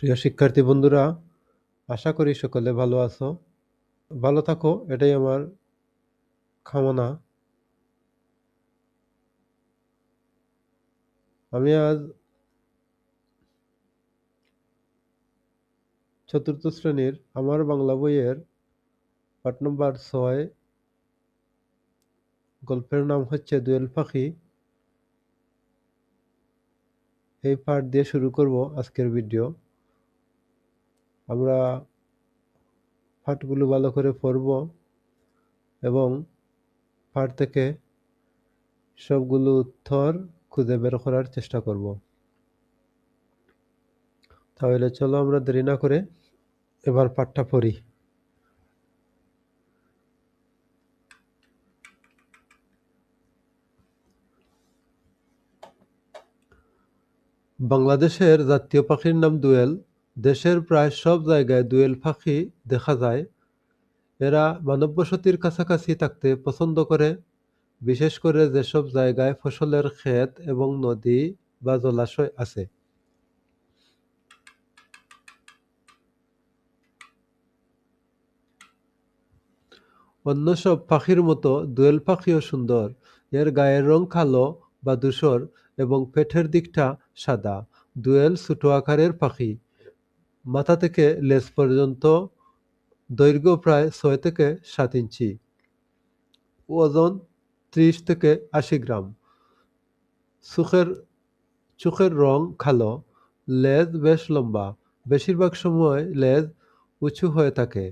প্রিয় শিক্ষার্থী বন্ধুরা, আশা করি সকলে ভালো আছো। ভালো থাকো, এটাই আমার কামনা। আমি আজ চতুর্থ শ্রেণীর আমার বাংলা বইয়ের পাঠ নম্বর 6, গল্পের নাম হচ্ছে দোয়েল পাখি। এই পাঠ দিয়ে শুরু করব আজকের ভিডিও। আমরা পাঠগুলো ভালো করে পড়ব এবং পাঠ থেকে সবগুলো উত্তর খুঁজে বের করার চেষ্টা করব। তাহলে চলো আমরা দেরি না করে এবার পাঠটা পড়ি। বাংলাদেশের জাতীয় পাখির নাম দোয়েল। দেশের প্রায় সব জায়গায় দোয়েল পাখি দেখা যায়। এরা মানববসতির কাছাকাছি থাকতে পছন্দ করে, বিশেষ করে যেসব জায়গায় ফসলের ক্ষেত এবং নদী বা জলাশয় আছে। অন্য সব পাখির মতো দোয়েল পাখিও সুন্দর। এর গায়ের রং কালো বা ধূসর এবং পেটের দিকটা সাদা। দোয়েল ছোট আকারের পাখি। মাথা থেকে লেজ পর্যন্ত দৈর্ঘ্য প্রায় 6 থেকে 7 ইঞ্চি। ওজন 30 থেকে 80 গ্রাম। চোখের রং কালো। লেজ বেশ লম্বা। বেশিরভাগ সময় লেজ উঁচু হয়ে থাকে।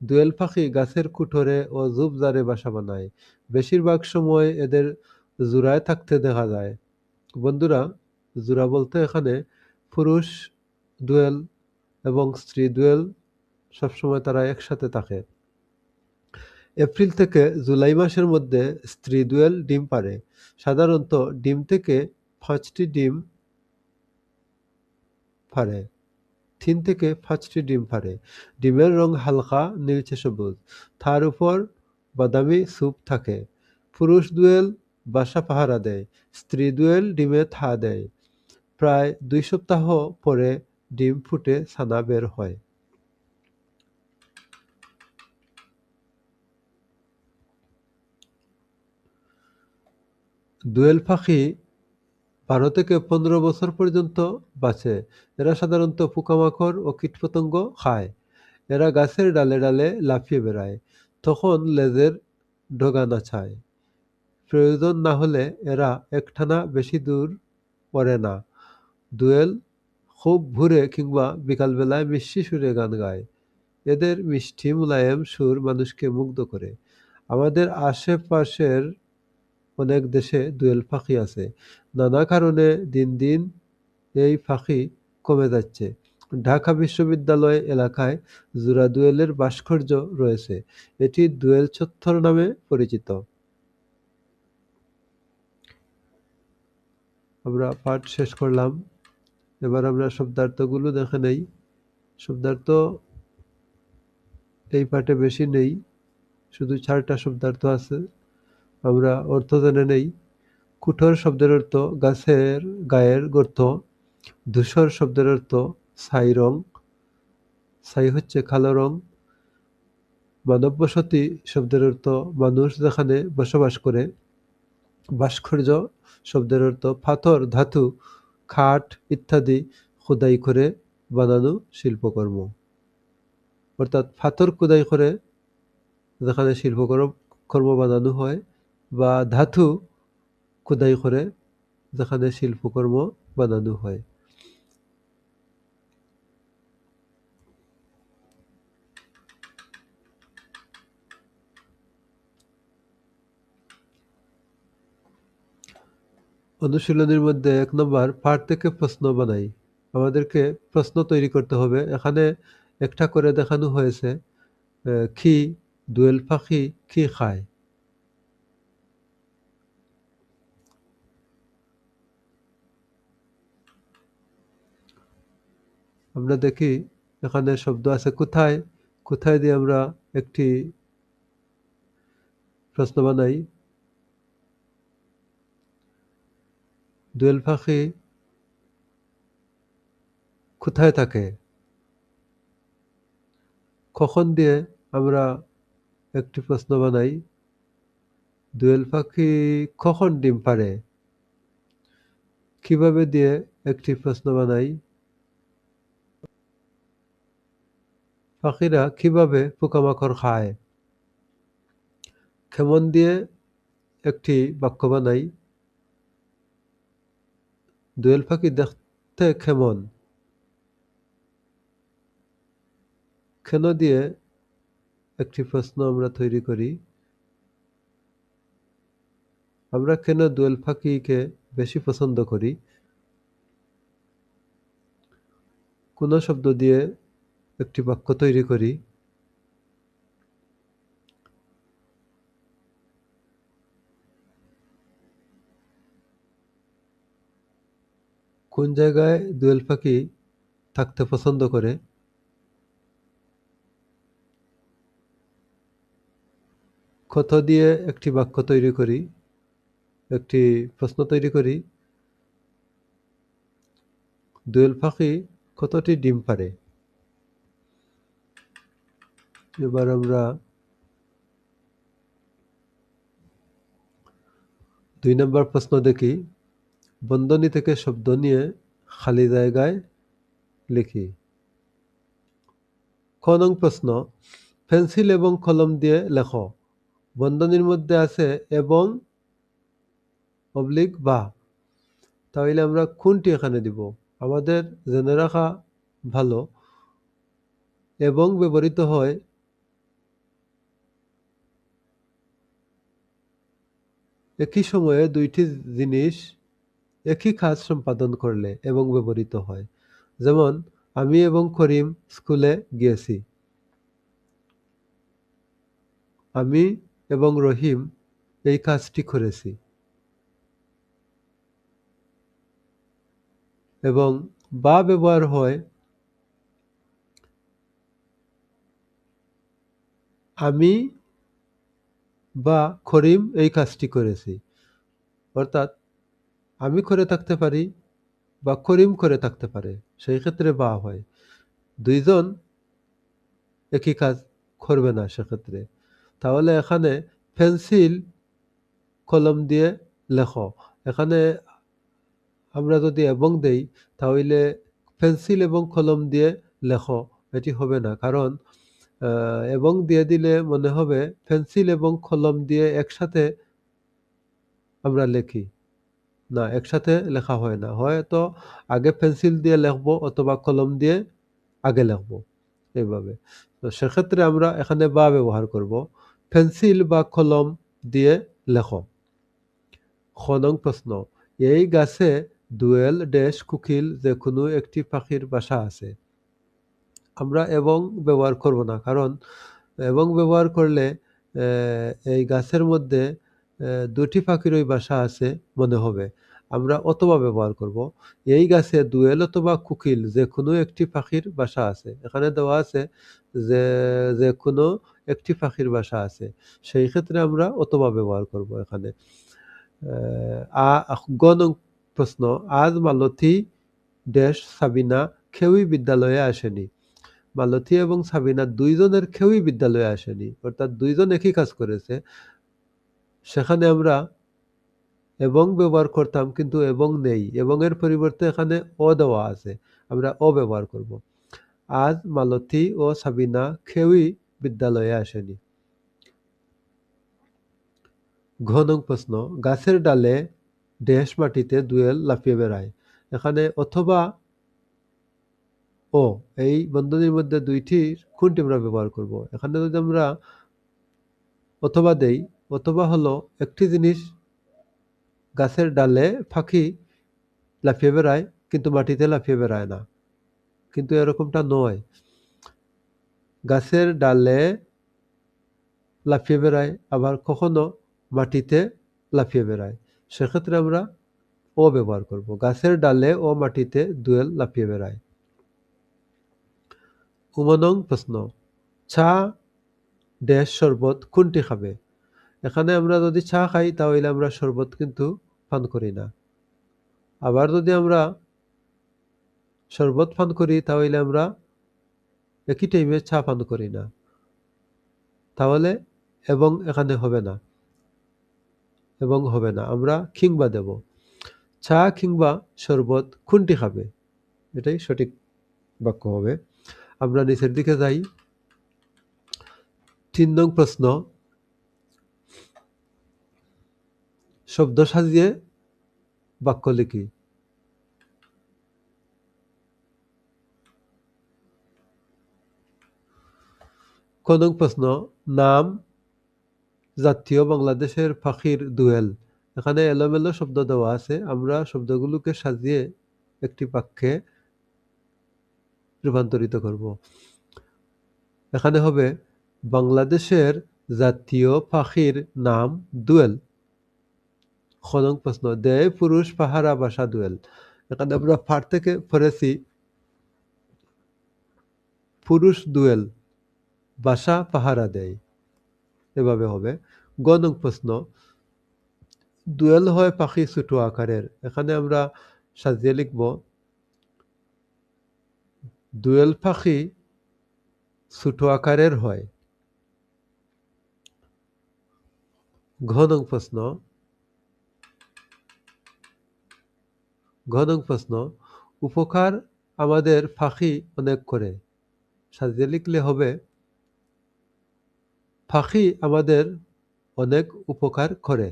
দোয়েল পাখি গাছের কুঠোরে ও ঝোপঝাড়ে বাসা বানায়। বেশিরভাগ সময় এদের জোড়ায় থাকতে দেখা যায়। বন্ধুরা, জোড়া বলতে এখানে পুরুষ দোয়েল এবং স্ত্রী দোয়েল সবসময় তারা একসাথে থাকে। এপ্রিল থেকে জুলাই মাসের মধ্যে স্ত্রী দোয়েল ডিম পাড়ে। সাধারণত ডিম থেকে 5টি ডিম পাড়ে। 3 থেকে 5টি ডিম পাড়ে। ডিমের রং হালকা নীলচে সবুজ। তার উপর বাদামি ছোপ থাকে। পুরুষ দোয়েল বাসা পাহারা দেয়। স্ত্রী দোয়েল ডিমে থা দেয়। প্রায় 2 সপ্তাহ পরে ডিম ফুটে ছানা বের হয়। দোয়েল পাখি 12 থেকে 15 বছর পর্যন্ত বাঁচে। এরা সাধারণত পোকামাকড় ও কীটপতঙ্গ খায়। এরা গাছের ডালে ডালে লাফিয়ে বেড়ায়। তখন লেজের ডগা নাচায়। প্রয়োজন না হলে এরা একটানা বেশি দূর ওড়ে না। দোয়েল খুব ভোরে কিংবা বিকালবেলায় মিষ্টি সুরে গান গায়। এদের মিষ্টি মোলায়েম সুর মানুষকে মুগ্ধ করে। আমাদের আশেপাশের অনেক দেশে দোয়েল পাখি আছে। নানা কারণে দিন দিন এই পাখি কমে যাচ্ছে। ঢাকা বিশ্ববিদ্যালয় এলাকায় জোড়া দোয়েলের ভাস্কর্য রয়েছে। এটি দোয়েল চত্বর নামে পরিচিত। আমরা পাঠ শেষ করলাম। এবার আমরা শব্দার্থগুলো দেখে নেই। শব্দার্থ এই পাঠে বেশি নেই, শুধু 4টা শব্দার্থ আছে। আমরা অর্থ জেনে নেই। কুঠোর শব্দের অর্থ গাছের গায়ের গর্ত। ধূসর শব্দের অর্থ ছাই রং। ছাই হচ্ছে কালো রং। মানববসতি শব্দের অর্থ মানুষ যেখানে বসবাস করে। ভাস্কর্য শব্দের অর্থ পাথর, ধাতু, খাট ইত্যাদি খোদাই করে বানানো শিল্পকর্ম। অর্থাৎ পাথর খোদাই করে যেখানে শিল্পকর্ম বানানো হয়, বা ধাতু খোদাই করে যেখানে শিল্পকর্ম বানানো হয়। অনুশীলনীর মধ্যে 1 নম্বর, পাঠ থেকে প্রশ্ন বানাই। আমাদেরকে প্রশ্ন তৈরি করতে হবে। এখানে একটা করে দেখানো হয়েছে। কি দোয়েল পাখি কি খায়? আমরা দেখি এখানে শব্দ আছে কোথায়। কোথায় দিয়ে আমরা একটি প্রশ্ন বানাই। দোয়েল পাখি কোথায় থাকে? কখন দিয়ে আমরা একটি প্রশ্ন বানাই, দোয়েল পাখি কখন ডিম পাড়ে? কিভাবে দিয়ে একটি প্রশ্ন বানাই, পাখিরা কিভাবে পোকামাকড় খায়? কেমন দিয়ে একটি বাক্য বানাই, দোয়েল পাখি দেখতে কেমন? কেন দিয়ে একটি প্রশ্ন আমরা তৈরি করি, আমরা কেন দোয়েল পাখিকে বেশি পছন্দ করি? কোন শব্দ দিয়ে একটি বাক্য তৈরি করি, কোন জায়গায় দোয়েল পাখি থাকতে পছন্দ করে? কত দিয়ে একটি বাক্য তৈরি করি, একটি প্রশ্ন তৈরি করি, দোয়েল পাখি কতটি ডিম পাড়ে? এবার আমরা 2 নম্বর প্রশ্ন দেখি, বন্ধনী থেকে শব্দ নিয়ে খালি জায়গায় লিখি। ক নং প্রশ্ন, পেন্সিল এবং কলম দিয়ে লেখো। বন্ধনীর মধ্যে আছে এবং অবলিক বা। তাহলে আমরা কোনটি এখানে দিব? আমাদের জেনে রাখা ভালো, এবং ব্যবহৃত হয় একই সময়ে দুইটি জিনিস একই কাজ সম্পাদন করলে এবং ব্যবহৃত হয়। যেমন, আমি এবং করিম স্কুলে গিয়েছি। আমি এবং রহিম এই কাজটি করেছি। এবং বা ব্যবহার হয় আমি বা করিম এই কাজটি করেছি। অর্থাৎ আমি করে থাকতে পারি বা করিম করে থাকতে পারে, সেই ক্ষেত্রে বা হয়। দুইজন একই কাজ করবে না সেক্ষেত্রে। তাহলে এখানে পেন্সিল কলম দিয়ে লেখো, এখানে আমরা যদি এবং দেই তাহলে পেন্সিল এবং কলম দিয়ে লেখো এটি হবে না, কারণ এবং দিয়ে দিলে মনে হবে পেন্সিল এবং কলম দিয়ে একসাথে আমরা লিখি। না, একসাথে লেখা হয় না, হয়তো আগে পেন্সিল দিয়ে লিখবো অথবা কলম দিয়ে আগে লিখবো, এইভাবে। তো সেক্ষেত্রে আমরা এখানে বা ব্যবহার করব, পেন্সিল বা কলম দিয়ে লেখো। খ নং প্রশ্ন, এই গাছে দোয়েল ড্যাশ কোকিল যে কোনো একটি পাখির বাসা আছে। আমরা এবং ব্যবহার করব না, কারণ এবং ব্যবহার করলে এই গাছের মধ্যে দুটি পাখিরই বাসা আছে মনে হবে। আমরা অথবা ব্যবহার করব, এই গাছে দোয়েল অথবা কোকিল যে কোনো একটি পাখির বাসা আছে। এখানে দেওয়া আছে যে যে কোনো একটি পাখির বাসা আছে, সেই ক্ষেত্রে আমরা অথবা ব্যবহার করব এখানে। গ নং প্রশ্ন, আজ মালতী ড্যাশ সাবিনা কেউই বিদ্যালয়ে আসেনি। মালতী এবং সাবিনা দুইজনের কেউই বিদ্যালয়ে আসেনি, অর্থাৎ দুইজন একই কাজ করেছে। সেখানে আমরা এবং ব্যবহার করতাম, কিন্তু এবং নেই, এবং এর পরিবর্তে এখানে অ দেওয়া আছে, আমরা অ ব্যবহার করব। আজ মালতী ও সাবিনা কেউই বিদ্যালয়ে আসেনি। ঘ নং প্রশ্ন, গাছের ডালে ড্যাশ মাটিতে দোয়েল লাফিয়ে বেড়ায়। এখানে অথবা ও, এই বন্ধনীর মধ্যে দুইটির কোনটি আমরা ব্যবহার করব? এখানে যদি আমরা অথবা দেই, অথবা হলো একটি জিনিস, গাছের ডালে পাখি লাফিয়ে বেড়ায় কিন্তু মাটিতে লাফিয়ে বেড়ায় না, কিন্তু এরকমটা নয়। গাছের ডালে লাফিয়ে বেড়ায়, আবার কখনো মাটিতে লাফিয়ে বেড়ায়, সেক্ষেত্রে আমরা ও ব্যবহার করব। গাছের ডালে ও মাটিতে দোয়েল লাফিয়ে বেড়ায়। নং প্রশ্ন, চা ড্যাশ শরবত কোনটি খাবে? এখানে আমরা যদি চা খাই তাহলে আমরা শরবত কিন্তু পান করি না। আবার যদি আমরা শরবত পান করি তাহলে আমরা একই টাইমে চা পান করি না, তাহলে এবং এখানে হবে না, এবং হবে না, আমরা কিংবা দেব। চা কিংবা শরবত কোনটি খাবে? এটাই সঠিক বাক্য হবে। আমরা নিচের দিকে যাই। ৩ নং প্রশ্ন, শব্দ সাজিয়ে বাক্য লিখি। ক নং প্রশ্ন, নাম জাতীয় বাংলাদেশের পাখির দোয়েল। এখানে এলোমেলো শব্দ দেওয়া আছে, আমরা শব্দগুলোকে সাজিয়ে একটি বাক্যে রূপান্তরিত করব। এখানে হবে বাংলাদেশের জাতীয় পাখির নাম দোয়েল। খ নং প্রশ্ন, দেয় পুরুষ পাহারা বাসা দোয়েল। এখানে আমরা পাঠ থেকে পড়েছি পুরুষ দোয়েল বাসা পাহারা দেয়, এভাবে হবে। গ নং প্রশ্ন, দোয়েল হয় পাখি ছোট আকারের। এখানে আমরা সাজিয়ে লিখব দোয়েল পাখি ছোট আকারের হয়। ঘ নং প্রশ্ন, উপকার আমাদের পাখি অনেক করে। সাজিয়ে লিখলে হবে পাখি আমাদের অনেক উপকার করে।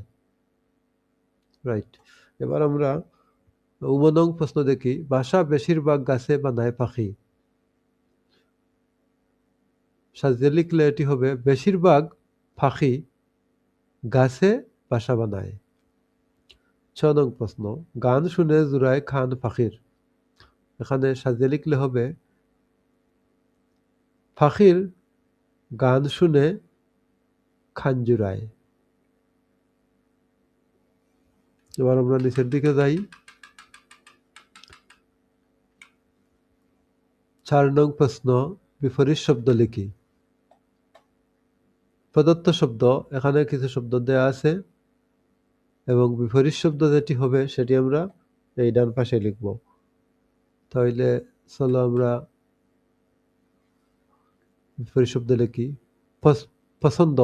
রাইট। এবার আমরা নং প্রশ্ন দেখি, বাসা বেশিরভাগ গাছে বানায় পাখি। সাজিয়ে লিখলে এটি হবে বেশিরভাগ পাখি গাছে বাসা বানায়। ৬ নং প্রশ্ন, গান শুনে জুড়ায় খান পাখির। এখানে সাজিয়ে লিখলে হবে পাখির গান শুনে খান জুড়ায়। এবার আমরা নিচের দিকে যাই। ৪ নং প্রশ্ন, বিপরীত শব্দ লিখি। প্রদত্ত শব্দ, এখানে কিছু শব্দ দেয়া আছে এবং বিপরীত শব্দ যেটি হবে সেটি আমরা এই ডান পাশে লিখব। তাহলে চলো আমরা বিপরীত শব্দ লিখি। পছন্দ,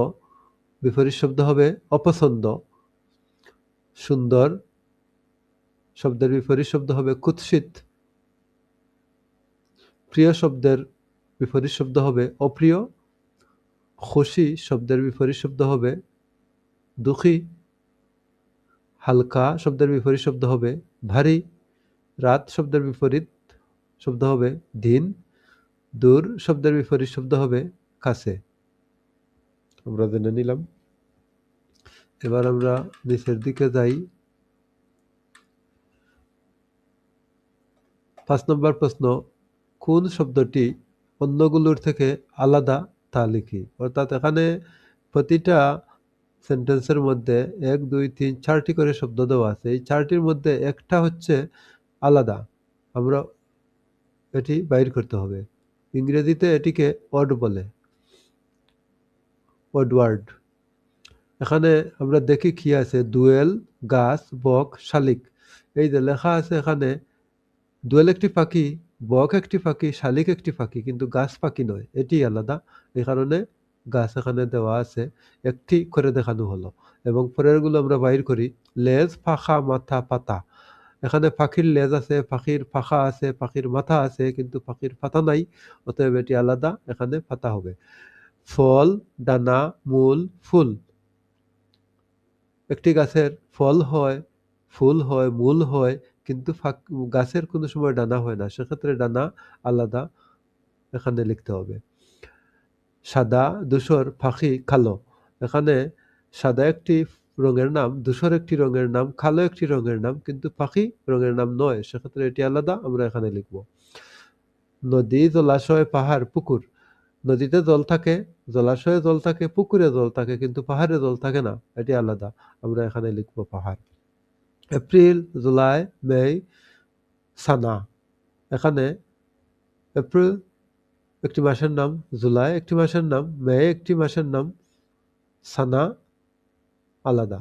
বিপরীত শব্দ হবে অপছন্দ। সুন্দর শব্দের বিপরীত শব্দ হবে কুৎসিত। প্রিয় শব্দের বিপরীত শব্দ হবে অপ্রিয়। খুশি শব্দের বিপরীত শব্দ হবে দুঃখী। হালকা শব্দের বিপরীত শব্দ হবে ভারী। রাত শব্দের বিপরীত শব্দ হবে দিন। দূর শব্দের বিপরীত শব্দ হবে কাছে। আমরা জেনে নিলাম। এবার আমরা নিচের দিকে যাই। ৫ নম্বর প্রশ্ন, কোন শব্দটি অন্যগুলোর থেকে আলাদা তা লিখি। অর্থাৎ এখানে প্রতিটা সেন্টেন্সের মধ্যে ১, ২, ৩, ৪টি করে শব্দ দেওয়া আছে। এই ৪টির মধ্যে একটা হচ্ছে আলাদা, আমরা এটি বাইর করতে হবে। ইংরেজিতে এটিকে অড বলে, অড ওয়ার্ড। এখানে আমরা দেখি কি আছে, দোয়েল, গাছ, বক, শালিক। এই যে লেখা আছে এখানে, দোয়েল একটি পাখি, বক একটি পাখি, শালিক একটি পাখি, কিন্তু গাছ পাখি নয়, এটি আলাদা। এই কারণে গাছ এখানে দেওয়া আছে, একটি করে দেখানো হলো। এবং পরেরগুলো আমরা বাইর করি। লেজ, পাখা, মাথা, পাতা। এখানে পাখির লেজ আছে, পাখির পাখা আছে, পাখির মাথা আছে, কিন্তু পাখির পাতা নাই, অতএব এটি আলাদা, এখানে পাতা হবে। ফল, ডানা, মূল, ফুল। একটি গাছের ফল হয়, ফুল হয়, মূল হয়, কিন্তু গাছের কোনো সময় ডানা হয় না, সেক্ষেত্রে ডানা আলাদা এখানে লিখতে হবে। সাদা, ধূসর, পাখি, কালো। এখানে সাদা একটি রঙের নাম, ধূসর একটি রঙের নাম, কালো একটি রঙের নাম, কিন্তু পাখি রঙের নাম নয়, সেক্ষেত্রে এটি আলাদা, আমরা এখানে লিখব। নদী, জলাশয়, পাহাড়, পুকুর। নদীতে জল থাকে, জলাশয়ে জল থাকে, পুকুরে জল থাকে, কিন্তু পাহাড়ে জল থাকে না, এটি আলাদা, আমরা এখানে লিখব পাহাড়। এপ্রিল, জুলাই, মে, সানা। এখানে এপ্রিল একটি মাসের নাম, জুলাই একটি মাসের নাম, মে একটি মাসের নাম, সানা আলাদা,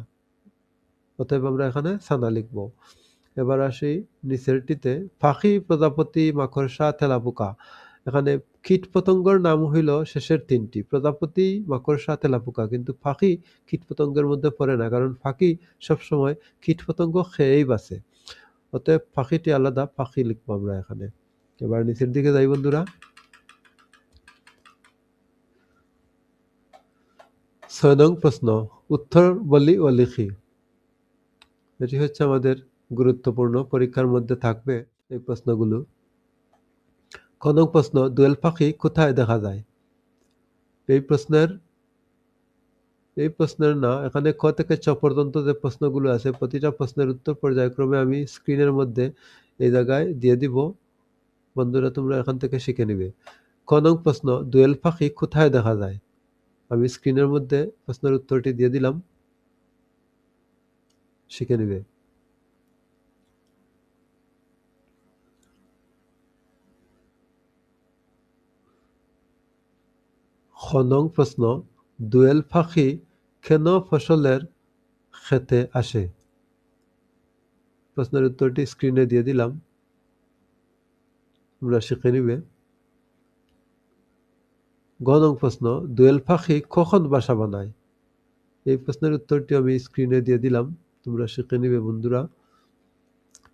অতএব আমরা এখানে সানা লিখব। এবার আসি নিচেরটিতে, পাখি, প্রজাপতি, মাকড়সা, তেলাপোকা। এখানে কীটপতঙ্গর নাম হইল শেষের তিনটি, প্রজাপতি, মাকড়সা, তেলাপোকা, কিন্তু পাখি কীটপতঙ্গের মধ্যে পড়ে না, কারণ পাখি সবসময় কীটপতঙ্গ খেয়েই বাঁচে। অতএব পাখিটি আলাদা, পাখি লিখবো আমরা এখানে। এবার নিচের দিকে যাই বন্ধুরা। 6 নং প্রশ্ন, উত্তর বলি ও লিখি। এটি হচ্ছে আমাদের গুরুত্বপূর্ণ, পরীক্ষার মধ্যে থাকবে এই প্রশ্নগুলো। ক নং প্রশ্ন, দোয়েল পাখি কোথায় দেখা যায়? এই প্রশ্নের না, এখানে ক থেকে চ পর্যন্ত যে প্রশ্নগুলো আছে প্রতিটা প্রশ্নের উত্তর পর্যায়ক্রমে আমি স্ক্রিনের মধ্যে এই জায়গায় দিয়ে দিব, বন্ধুরা তোমরা এখান থেকে শিখে নিবে। ক নং প্রশ্ন, দোয়েল পাখি কোথায় দেখা যায়? আমি স্ক্রিনের মধ্যে প্রশ্নের উত্তরটি দিয়ে দিলাম, শিখে নিবে। খ নং প্রশ্ন, দোয়েল পাখি কেন ফসলের খেতে আসে? প্রশ্নের উত্তরটি স্ক্রিনে দিয়ে দিলাম, তোমরা শিখে নিবে। গ নং প্রশ্ন, দোয়েল পাখি কখন বাসা বানায়? এই প্রশ্নের উত্তরটি আমি স্ক্রিনে দিয়ে দিলাম, তোমরা শিখে নিবে বন্ধুরা।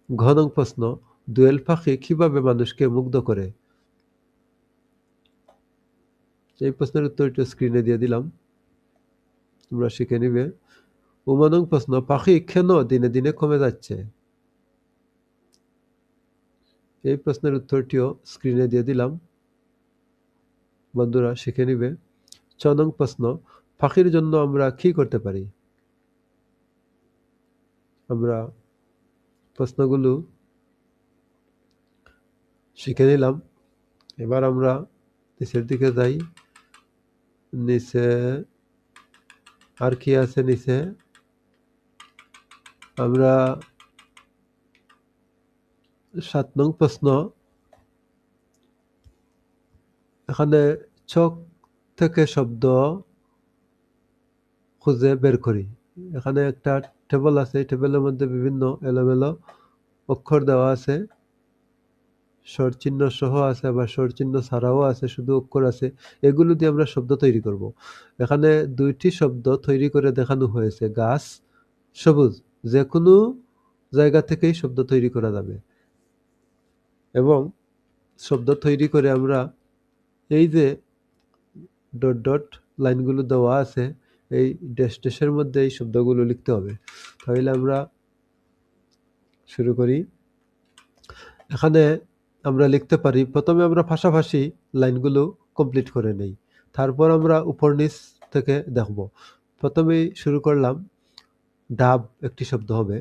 ঘ নং প্রশ্ন, দোয়েল পাখি কিভাবে মানুষকে মুগ্ধ করে? এই প্রশ্নের উত্তরটি স্ক্রিনে দিয়ে দিলাম, তোমরা শিখে নিবে। ম নং প্রশ্ন, পাখি কেন দিনে দিনে কমে যাচ্ছে? এই প্রশ্নের উত্তরটিও স্ক্রিনে দিয়ে দিলাম, বন্ধুরা শিখে নিবে। ছ নং প্রশ্ন, পাখির জন্য আমরা কি করতে পারি? আমরা প্রশ্নগুলো শিখে নিলাম। এবার আমরা নিচের দিকে যাই। নিচে আর কি আছে? নিচে আমরা 7 নং প্রশ্ন, এখানে ছক থেকে শব্দ খুঁজে বের করি। এখানে একটা টেবিল আছে, এই টেবিলের মধ্যে বিভিন্ন এলোমেলো অক্ষর দেওয়া আছে, স্বর চিহ্ন সহ আছে, আবার স্বর চিহ্ন ছাড়াও আছে, শুধু অক্ষর আছে। এগুলো দিয়ে আমরা শব্দ তৈরি করব। এখানে 2টি শব্দ তৈরি করে দেখানো হয়েছে, গাছ, সবুজ। যে কোনো জায়গা থেকেই শব্দ তৈরি করা যাবে, এবং শব্দ তৈরি করে আমরা এই যে ডট ডট লাইনগুলো দেওয়া আছে, এই ড্যাশ ড্যাশের মধ্যে এই শব্দগুলো লিখতে হবে। তাহলে আমরা শুরু করি। এখানে আমরা লিখতে পারি, প্রথমে আমরা পাশাপাশি লাইনগুলো কমপ্লিট করে নেই, তারপর আমরা উপর নিচ থেকে দেখব। প্রথমেই শুরু করলাম, ডাব একটি শব্দ হবে,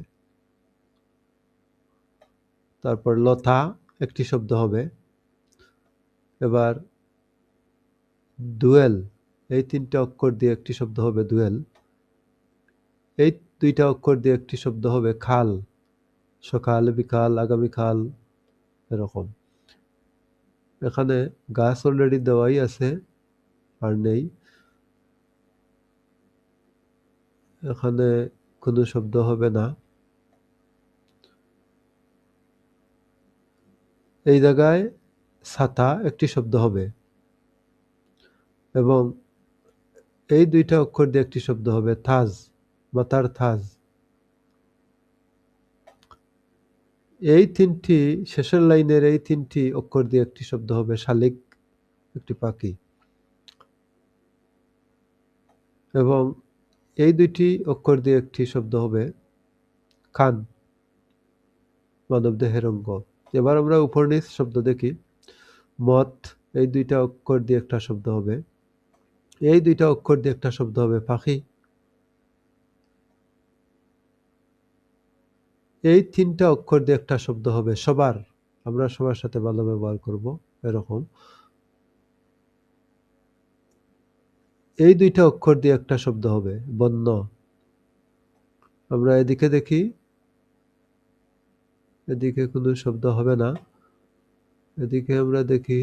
তারপর লতা একটি শব্দ হবে, এবার দোয়েল, এই 3টে অক্ষর দিয়ে একটি শব্দ হবে দোয়েল, এই 2টা অক্ষর দিয়ে একটি শব্দ হবে খাল, সকাল, বিকাল, আগামীকাল, এরকম। এখানে গাছ অলরেডি দেওয়াই আছে, আর নেই, এখানে কোনো শব্দ হবে না। এই জায়গায় ছাতা একটি শব্দ হবে, এবং এই 2টা অক্ষর দিয়ে একটি শব্দ হবে থাজ, মাথার থাজ। এই 3টি শেষের লাইনের এই 3টি অক্ষর দিয়ে একটি শব্দ হবে শালিক, একটি পাখি, এবং এই 2টি অক্ষর দিয়ে একটি শব্দ হবে কান, মানবদেহের অঙ্গ। এবার আমরা উপর নিচ শব্দ দেখি। মত, এই 2টা অক্ষর দিয়ে একটা শব্দ হবে, এই 2টা অক্ষর দিয়ে একটা শব্দ হবে পাখি, এই 3টা অক্ষর দিয়ে একটা শব্দ হবে সবার, আমরা সবার সাথে ভালো ব্যবহার করব, এরকম। এই 2টা অক্ষর দিয়ে একটা শব্দ হবে বন্য। আমরা এদিকে দেখি, এদিকে কোনো শব্দ হবে না। এদিকে আমরা দেখি,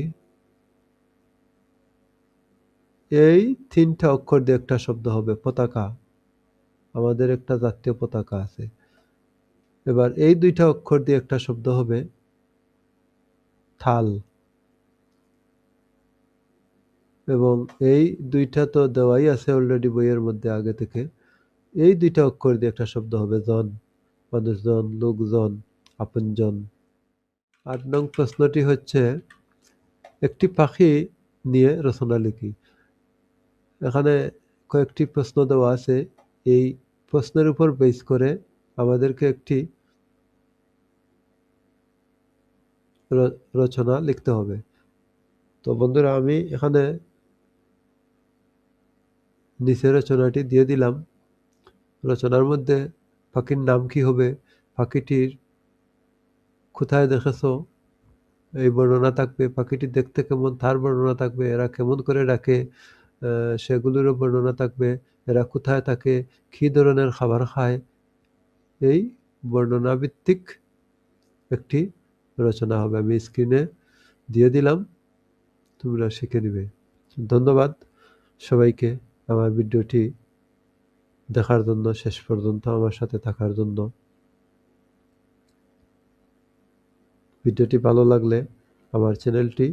এই 3টা অক্ষর দিয়ে একটা শব্দ হবে পতাকা, আমাদের একটা জাতীয় পতাকা আছে। এবার এই 2টা অক্ষর দিয়ে একটা শব্দ হবে থাল, এবং এই দুইটা তো দেওয়াই আছে অলরেডি বইয়ের মধ্যে আগে থেকে। এই দুইটা অক্ষর দিয়ে একটা শব্দ হবে জন, মানুষজন, লোকজন, আপনজন। ৮ নং প্রশ্নটি হচ্ছে, একটি পাখি নিয়ে রচনা লিখি। এখানে কয়েকটি প্রশ্ন দেওয়া আছে। এই প্রশ্নের উপর বেস করে আমাদেরকে একটি রচনা লিখতে হবে। তো বন্ধুরা, আমি এখানে নিচে রচনাটি দিয়ে দিলাম। রচনার মধ্যে পাখির নাম কি হবে, পাখিটির কোথায় দেখেছো এই বর্ণনা থাকবে, পাখিটি দেখতে কেমন তার বর্ণনা থাকবে, এরা কেমন করে ডাকে সেগুলোরও বর্ণনা থাকবে, এরা কোথায় থাকে, কী ধরনের খাবার খায়। এই বর্ণনা ভিত্তিক একটি রচনা হবে। আমি স্ক্রিনে দিয়ে দিলাম, তোমরা শিখে নিবে। ধন্যবাদ সবাইকে আমার ভিডিওটি দেখার জন্য, শেষ পর্যন্ত আমার সাথে থাকার জন্য। ভিডিওটি ভালো লাগলে আমার চ্যানেলটি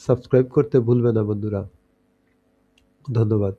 সাবস্ক্রাইব করতে ভুলবে না বন্ধুরা। ধন্যবাদ।